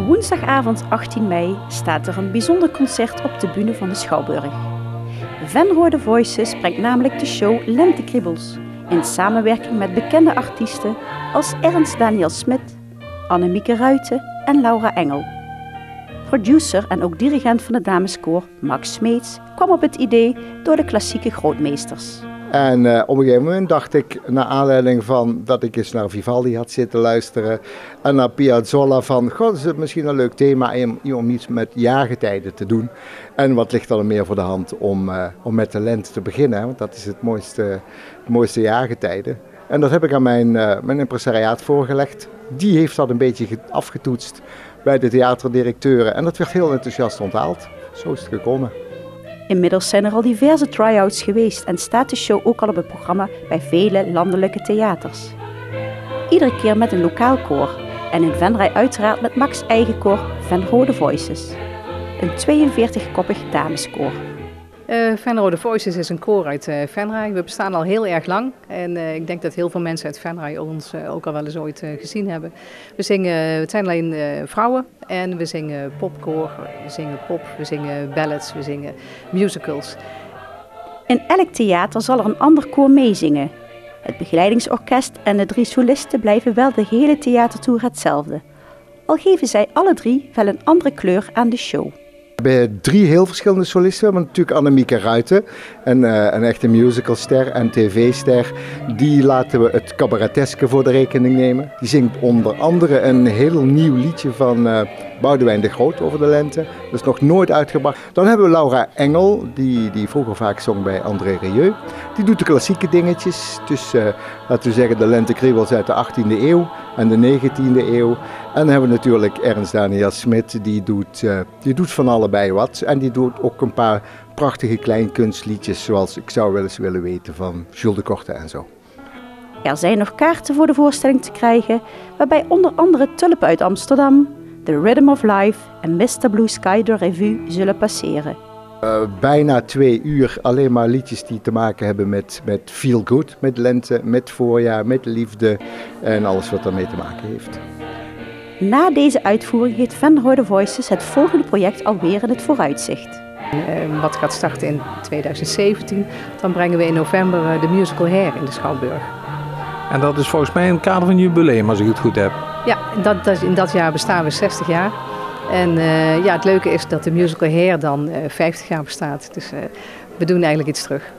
Woensdagavond 18 mei staat er een bijzonder concert op de bühne van de Schouwburg. Venrode Voices brengt namelijk de show Lentekriebels in samenwerking met bekende artiesten als Ernst Daniel Smit, Annemieke Ruijten en Laura Engel. Producer en ook dirigent van het dameskoor Max Smeets kwam op het idee door de klassieke grootmeesters. En op een gegeven moment dacht ik, naar aanleiding van dat ik eens naar Vivaldi had zitten luisteren en naar Piazzolla van, god, is het misschien een leuk thema om iets met jaargetijden te doen. En wat ligt er meer voor de hand om met de lente te beginnen, want dat is het mooiste jaargetijden. En dat heb ik aan mijn impresariaat voorgelegd. Die heeft dat een beetje afgetoetst bij de theaterdirecteuren en dat werd heel enthousiast onthaald. Zo is het gekomen. Inmiddels zijn er al diverse try-outs geweest en staat de show ook al op het programma bij vele landelijke theaters. Iedere keer met een lokaal koor en in Venray uiteraard met Max' eigen koor Venrode Voices. Een 42-koppig dameskoor. Venrode Voices is een koor uit Venray. We bestaan al heel erg lang en ik denk dat heel veel mensen uit Venray ons ook al wel eens ooit gezien hebben. Het zijn alleen vrouwen en we zingen popkoor, we zingen pop, we zingen ballads, we zingen musicals. In elk theater zal er een ander koor meezingen. Het begeleidingsorkest en de 3 solisten blijven wel de hele theatertour hetzelfde. Al geven zij alle 3 wel een andere kleur aan de show. We hebben 3 heel verschillende solisten. We hebben natuurlijk Annemieke Ruijten, een echte musicalster en tv-ster. Die laten we het cabareteske voor de rekening nemen. Die zingt onder andere een heel nieuw liedje van Boudewijn de Groot over de lente. Dat is nog nooit uitgebracht. Dan hebben we Laura Engel, die vroeger vaak zong bij André Rieu. Die doet de klassieke dingetjes. Dus laten we zeggen de lentekriebels uit de 18e eeuw en de 19e eeuw. En dan hebben we natuurlijk Ernst Daniel Smit, die doet van allebei wat. En die doet ook een paar prachtige kleinkunstliedjes, zoals Ik zou wel eens willen weten van Jules de Korte en zo. Er zijn nog kaarten voor de voorstelling te krijgen, waarbij onder andere Tulpen uit Amsterdam, The Rhythm of Life en Mr. Blue Sky de revue zullen passeren. Bijna 2 uur alleen maar liedjes die te maken hebben met feel good, met lente, met voorjaar, met liefde en alles wat daarmee te maken heeft. Na deze uitvoering heeft Venrode Voices het volgende project alweer in het vooruitzicht. Wat gaat starten in 2017, dan brengen we in november de musical Hair in de Schouwburg. En dat is volgens mij in het kader van een jubileum, als ik het goed heb. Ja, in dat jaar bestaan we 60 jaar. En het leuke is dat de musical Hair dan 50 jaar bestaat. Dus we doen eigenlijk iets terug.